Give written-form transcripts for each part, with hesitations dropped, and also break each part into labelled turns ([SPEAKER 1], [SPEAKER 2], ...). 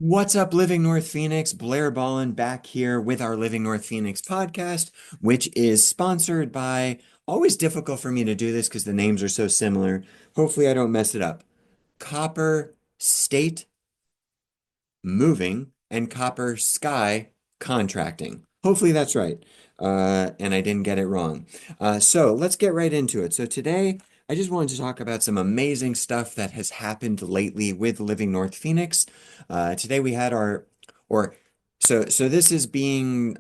[SPEAKER 1] What's up, Living North Phoenix? Blair Ballin back here with our Living North Phoenix podcast, which is sponsored by, always difficult for me to do this because the names are so similar. Hopefully, I don't mess it up. Copper State Moving and Copper Sky Contracting. Hopefully that's right. And I didn't get it wrong. So let's get right into it. So today, I just wanted to talk about some amazing stuff that has happened lately with Living North Phoenix. Today we had or so this is being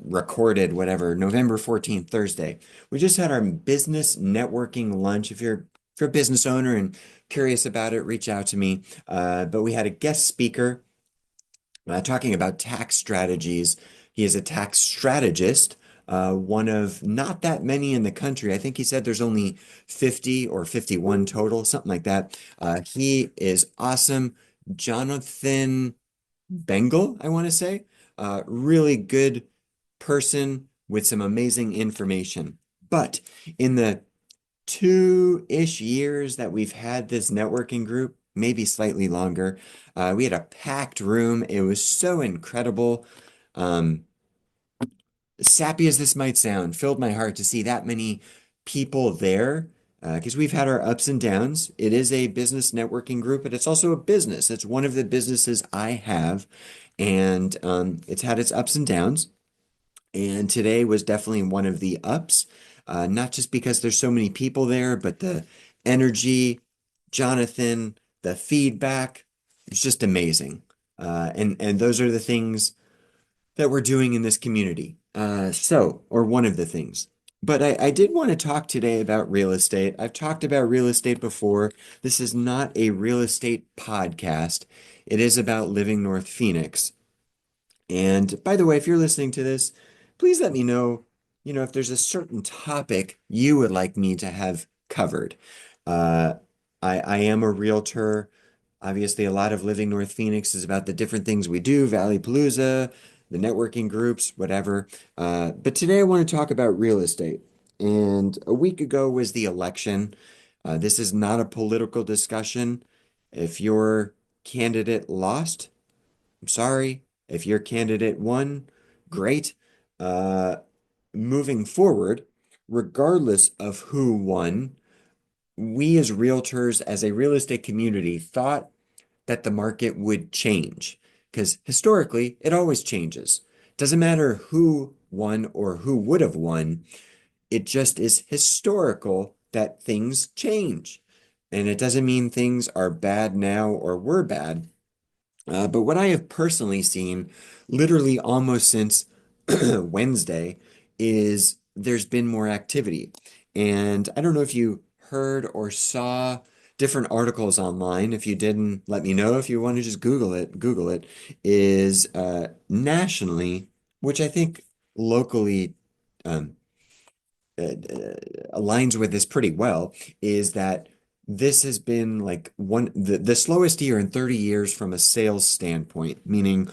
[SPEAKER 1] recorded, whatever, November 14th, Thursday. We just had our business networking lunch. If you're a business owner and curious about it, reach out to me. But we had a guest speaker talking about tax strategies. He is a tax strategist, one of not that many in the country. I think he said there's only 50 or 51 total, something like that. He is awesome. Jonathan Bengal, I want to say. Really good person with some amazing information. But in the two-ish years that we've had this networking group, maybe slightly longer. We had a packed room. It was so incredible. Um, Sappy as this might sound, filled my heart to see that many people there. Because we've had our ups and downs. It is a business networking group, but it's also a business. It's one of the businesses I have, and it's had its ups and downs. And today was definitely one of the ups, not just because there's so many people there, but the energy, Jonathan, the feedback, it's just amazing. And those are the things that we're doing in this community. Or one of the things. But I did want to talk today about real estate. I've talked about real estate before. This is not a real estate podcast. It is about living North Phoenix. And by the way, if you're listening to this, please let me know, if there's a certain topic you would like me to have covered. Uh, I am a realtor. Obviously, a lot of Living North Phoenix is about the different things we do, Valley Palooza, the networking groups, whatever. But today I want to talk about real estate. And a week ago was the election. This is not a political discussion. If your candidate lost, I'm sorry. If your candidate won, great. Uh, Moving forward, regardless of who won, we as realtors, as a real estate community, thought that the market would change because historically it always changes. Doesn't matter who won or who would have won, it just is historical that things change. And it doesn't mean things are bad now or were bad. But what I have personally seen, literally almost since Wednesday, is there's been more activity. And I don't know if you heard or saw different articles online. If you didn't, let me know. If you want to just Google it, is nationally, which I think locally um, aligns with this pretty well, is that this has been like the slowest year in 30 years from a sales standpoint, meaning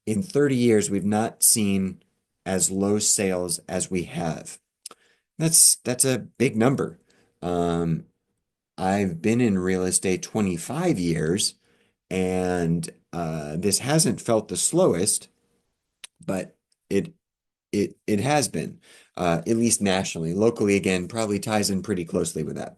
[SPEAKER 1] in 30 years we've not seen as low sales as we have. That's a big number. Um, I've been in real estate 25 years, and this hasn't felt the slowest, but it it has been, at least nationally. Locally, again, probably ties in pretty closely with that.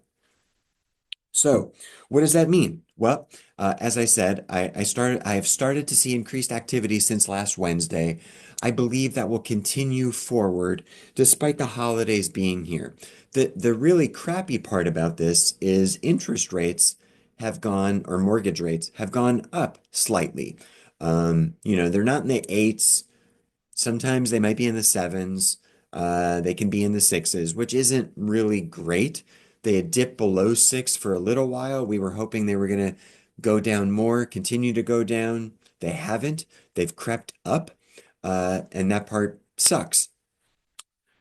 [SPEAKER 1] So, what does that mean? Well, as I said, I have started to see increased activity since last Wednesday. I believe that will continue forward despite the holidays being here. The really crappy part about this is interest rates have gone, or mortgage rates have gone up slightly. They're not in the eights. Sometimes they might be in the sevens. They can be in the sixes, which isn't really great. They had dipped below six for a little while. We were hoping they were going to go down more, continue to go down. They haven't. They've crept up, and that part sucks.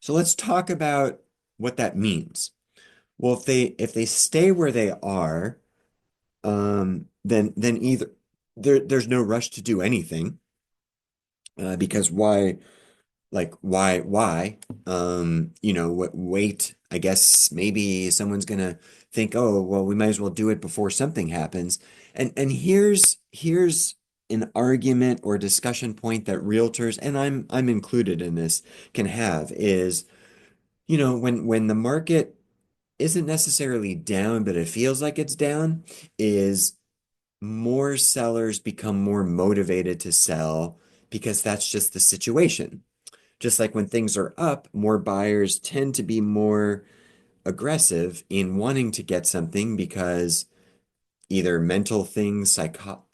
[SPEAKER 1] So let's talk about what that means. Well, if they stay where they are, then either there's no rush to do anything, because why wait. I guess maybe someone's gonna think, oh well, we might as well do it before something happens. And here's an argument or discussion point that realtors, and I'm included in this, can have is, when the market isn't necessarily down, but it feels like it's down, is more sellers become more motivated to sell because that's just the situation. Just like when things are up, more buyers tend to be more aggressive in wanting to get something because either mental things,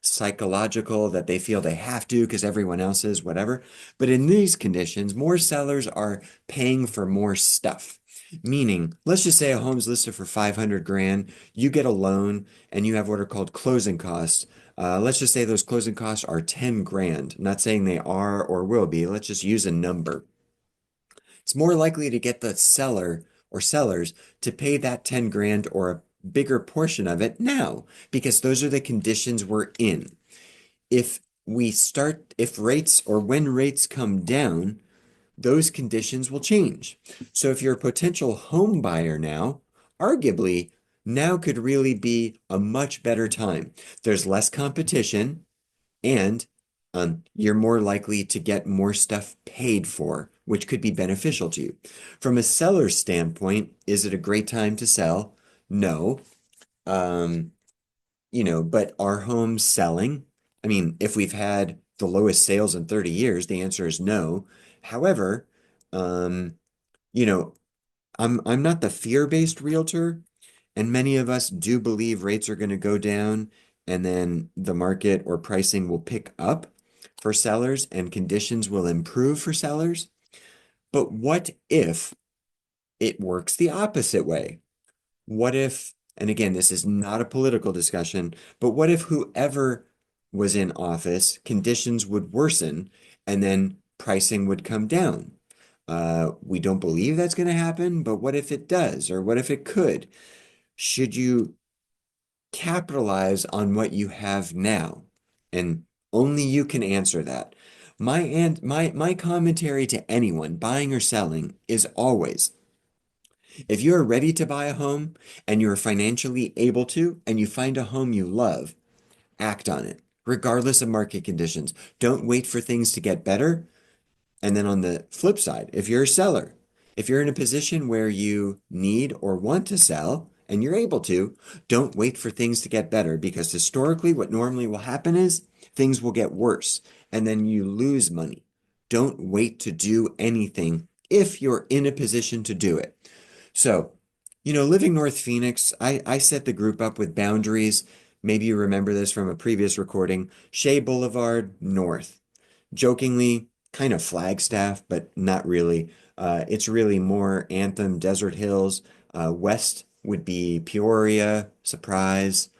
[SPEAKER 1] psychological that they feel they have to because everyone else is, whatever. But in these conditions, more sellers are paying for more stuff. Meaning, let's just say a home's listed for 500 grand, you get a loan and you have what are called closing costs. Let's just say those closing costs are 10 grand. Not saying they are or will be. Let's just use a number. It's more likely to get the seller or sellers to pay that 10 grand or a bigger portion of it now because those are the conditions we're in. If rates or when rates come down, those conditions will change. So if you're a potential home buyer now, arguably now could really be a much better time. There's less competition and you're more likely to get more stuff paid for, which could be beneficial to you. From a seller's standpoint, is it a great time to sell? No. Um, but are homes selling? I mean, if we've had the lowest sales in 30 years, the answer is no. However, um, you know, I'm not the fear-based realtor, and many of us do believe rates are going to go down and then the market or pricing will pick up for sellers and conditions will improve for sellers. But what if it works the opposite way? What if, and again, this is not a political discussion, but what if whoever was in office, conditions would worsen and then pricing would come down? We don't believe that's going to happen, but what if it does? Or what if it could? Should you capitalize on what you have now? And only you can answer that. My commentary to anyone buying or selling is always, if you are ready to buy a home and you are financially able to, and you find a home you love, act on it, regardless of market conditions. Don't wait for things to get better. And then on the flip side, if you're a seller, if you're in a position where you need or want to sell and you're able to, don't wait for things to get better because historically, what normally will happen is things will get worse and then you lose money. Don't wait to do anything if you're in a position to do it. So, living North Phoenix, I set the group up with boundaries. Maybe you remember this from a previous recording. Shea Boulevard North. Jokingly, kind of Flagstaff, but not really. It's really more Anthem, Desert Hills. West would be Peoria, Surprise,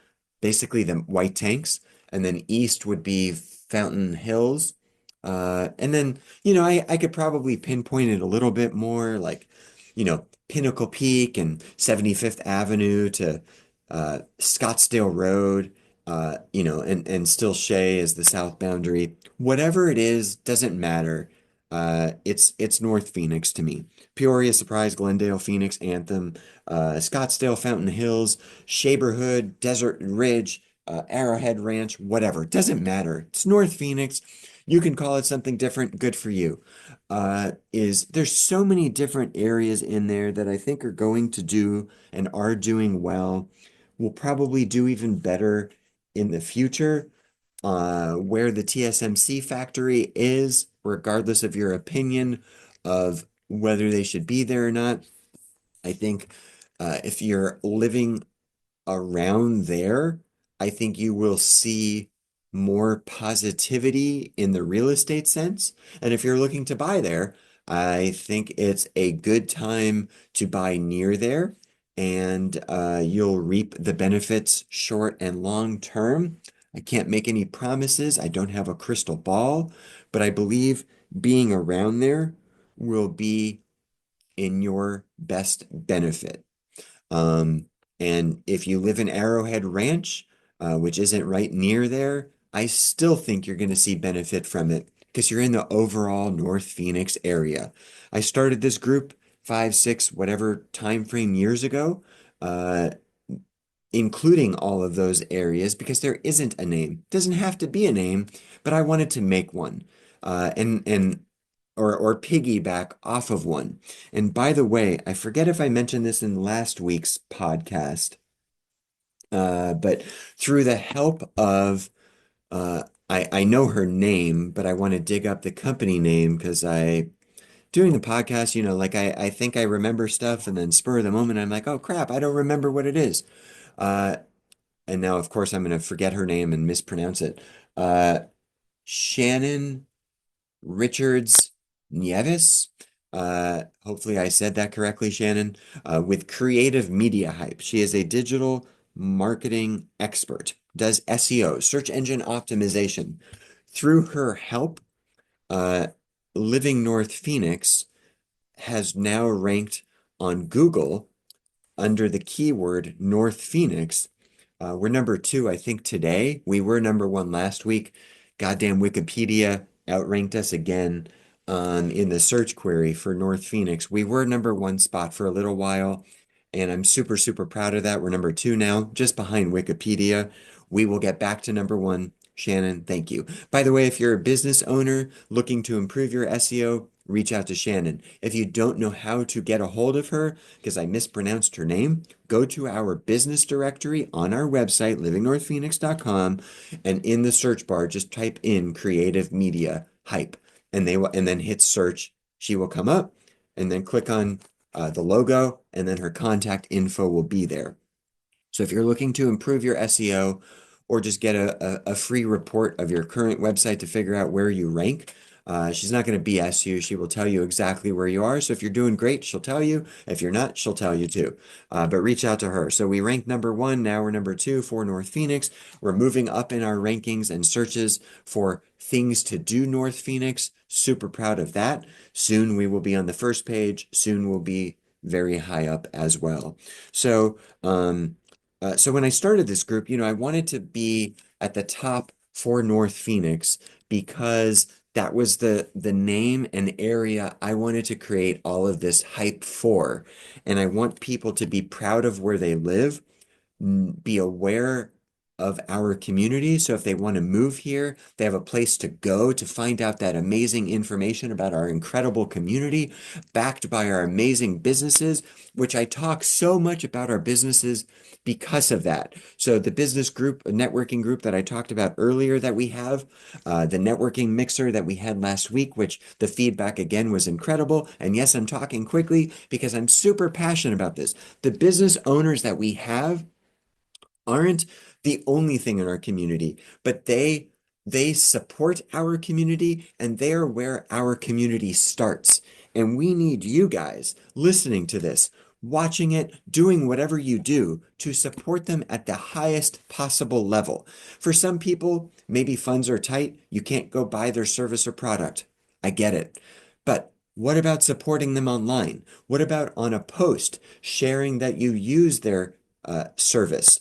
[SPEAKER 1] basically the white tanks. And then east would be Fountain Hills. And then, I could probably pinpoint it a little bit more, like, Pinnacle Peak and 75th Avenue to Scottsdale Road, and still Shea is the south boundary. Whatever it is, doesn't matter. It's North Phoenix to me. Peoria, Surprise, Glendale, Phoenix, Anthem, Scottsdale, Fountain Hills, Shaberhood, Desert Ridge, Arrowhead Ranch, whatever. Doesn't matter. It's North Phoenix. You can call it something different. Good for you. Is there's so many different areas in there that I think are going to do and are doing well. Will probably do even better in the future. Where the TSMC factory is, regardless of your opinion of whether they should be there or not. I think if you're living around there, I think you will see more positivity in the real estate sense. And if you're looking to buy there, I think it's a good time to buy near there and you'll reap the benefits short and long term. I can't make any promises. I don't have a crystal ball, but I believe being around there will be in your best benefit. Um, and if you live in Arrowhead Ranch, which isn't right near there, I still think you're going to see benefit from it because you're in the overall North Phoenix area. I started this group 5, 6, whatever time frame years ago. Uh, including all of those areas because there isn't a name. Doesn't have to be a name, but I wanted to make one. And or piggyback off of one. And by the way, I forget if I mentioned this in last week's podcast, but through the help of I know her name, but I want to dig up the company name because I doing the podcast, like I think I remember stuff and then spur of the moment, I'm like, oh crap, I don't remember what it is. Uh, and now, of course, I'm going to forget her name and mispronounce it. Uh, Shannon Richards Nieves. Hopefully, I said that correctly, Shannon. With Creative Media Hype. She is a digital marketing expert, does SEO, search engine optimization. Through her help, uh, Living North Phoenix has now ranked on Google under the keyword North Phoenix. We're number two, I think, today. We were number one last week. Goddamn Wikipedia outranked us again in the search query for North Phoenix. We were number one spot for a little while, and I'm super, super proud of that. We're number two now, just behind Wikipedia. We will get back to number one. Shannon, thank you. By the way, if you're a business owner looking to improve your SEO, reach out to Shannon. If you don't know how to get a hold of her, because I mispronounced her name, go to our business directory on our website, livingnorthphoenix.com, and in the search bar, just type in creative media hype, and then hit search. She will come up, and then click on the logo, and then her contact info will be there. So if you're looking to improve your SEO or just get a free report of your current website to figure out where you rank, she's not going to BS you. She will tell you exactly where you are. So if you're doing great, she'll tell you. If you're not, she'll tell you too. But reach out to her. So we ranked number one. Now we're number two for North Phoenix. We're moving up in our rankings and searches for things to do North Phoenix. Super proud of that. Soon we will be on the first page. Soon we'll be very high up as well. So when I started this group, I wanted to be at the top for North Phoenix because that was the name and area I wanted to create all of this hype for. And I want people to be proud of where they live, be aware of our community. So if they want to move here, they have a place to go to find out that amazing information about our incredible community, backed by our amazing businesses, which I talk so much about our businesses because of that. So the business group, a networking group that I talked about earlier that we have, the networking mixer that we had last week, which the feedback again was incredible. And yes, I'm talking quickly because I'm super passionate about this. The business owners that we have aren't the only thing in our community, but they support our community and they're where our community starts. And we need you guys listening to this, watching it, doing whatever you do to support them at the highest possible level. For some people, maybe funds are tight, you can't go buy their service or product. I get it. But what about supporting them online? What about on a post sharing that you use their service?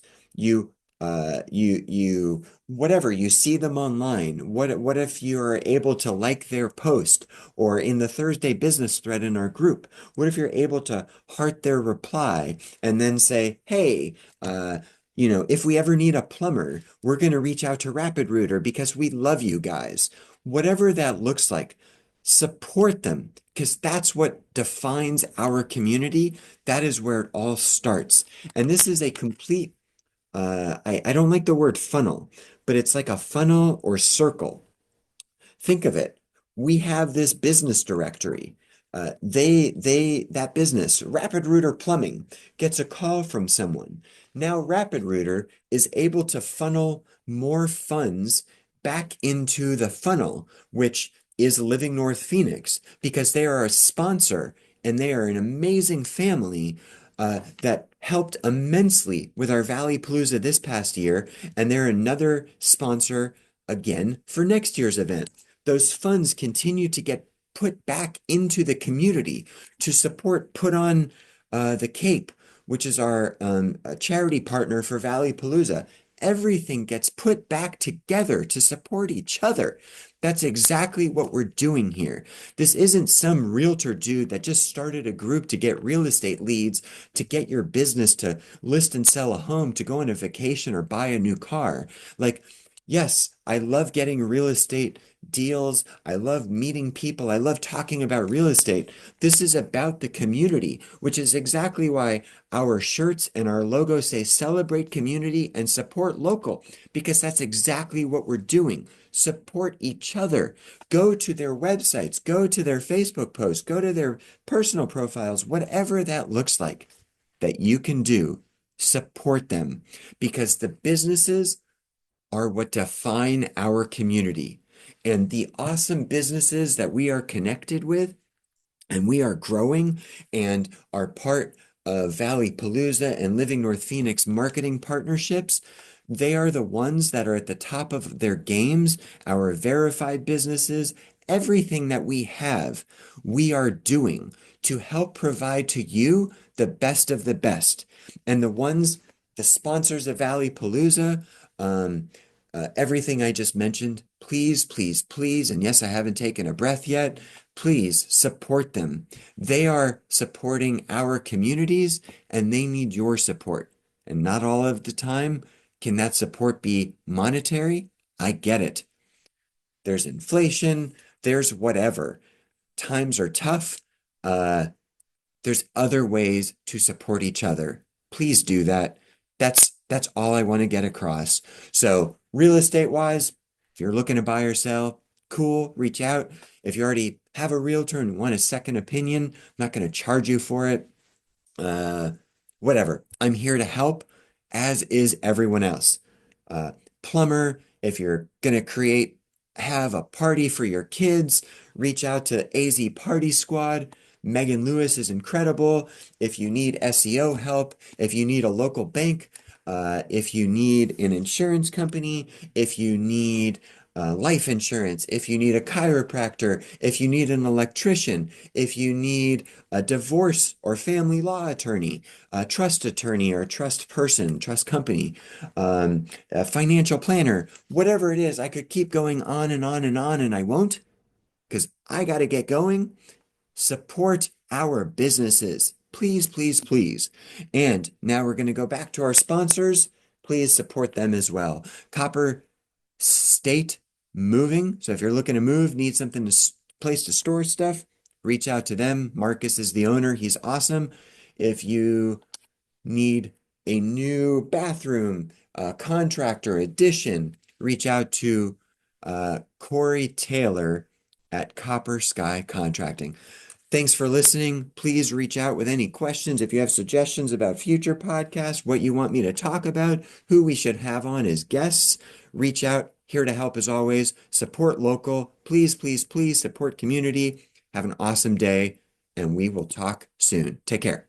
[SPEAKER 1] Whatever, you see them online. What if you're able to like their post or in the Thursday business thread in our group? What if you're able to heart their reply and then say, hey, if we ever need a plumber, we're going to reach out to Rapid Rooter because we love you guys. Whatever that looks like, support them because that's what defines our community. That is where it all starts. And this is a complete I don't like the word funnel, but it's like a funnel or circle. Think of it. We have this business directory. That business, Rapid Rooter Plumbing, gets a call from someone. Now Rapid Rooter is able to funnel more funds back into the funnel, which is Living North Phoenix, because they are a sponsor and they are an amazing family that helped immensely with our Valley Palooza this past year, and they're another sponsor again for next year's event. Those funds continue to get put back into the community to support Put On the Cape, which is our charity partner for Valley Palooza. everything gets put back together to support each other. That's exactly what we're doing here. This isn't some realtor dude that just started a group to get real estate leads, to get your business to list and sell a home, to go on a vacation or buy a new car. Like, yes, I love getting real estate deals. I love meeting people. I love talking about real estate. This is about the community, which is exactly why our shirts and our logo say celebrate community and support local, because that's exactly what we're doing. Support each other. Go to their websites, go to their Facebook posts, go to their personal profiles, whatever that looks like that you can do. Support them because the businesses are what define our community. And the awesome businesses that we are connected with and we are growing and are part of Valley Palooza and Living North Phoenix marketing partnerships. They are the ones that are at the top of their games, our verified businesses, everything that we are doing to help provide to you the best of the best. And the sponsors of Valley Palooza, everything I just mentioned, please, please, please, and yes, I haven't taken a breath yet. Please support them. They are supporting our communities and they need your support. And not all of the time can that support be monetary. I get it. There's inflation, there's whatever. Times are tough. Uh, there's other ways to support each other. Please do that. That's all I want to get across. So, real estate wise, if you're looking to buy or sell, cool, reach out. If you already have a realtor and want a second opinion, I'm not going to charge you for it. Uh, Whatever. I'm here to help, as is everyone else. Uh, Plumber, if you're gonna have a party for your kids, reach out to AZ Party Squad. Megan Lewis is incredible. If you need SEO help, if you need a local bank, if you need an insurance company, if you need life insurance, if you need a chiropractor, if you need an electrician, if you need a divorce or family law attorney, a trust attorney or a trust person, trust company, a financial planner, whatever it is, I could keep going on and on and on, and I won't because I got to get going. Support our businesses. Please, please, please. And now we're going to go back to our sponsors. Please support them as well. Copper State Moving. So if you're looking to move, need something to place to store stuff, reach out to them. Marcus is the owner. He's awesome. If you need a new bathroom, contractor, addition, reach out to Corey Taylor at Copper Sky Contracting. Thanks for listening. Please reach out with any questions. If you have suggestions about future podcasts, what you want me to talk about, who we should have on as guests, reach out. Here to help as always. Support local. Please, please, please support community. Have an awesome day, and we will talk soon. Take care.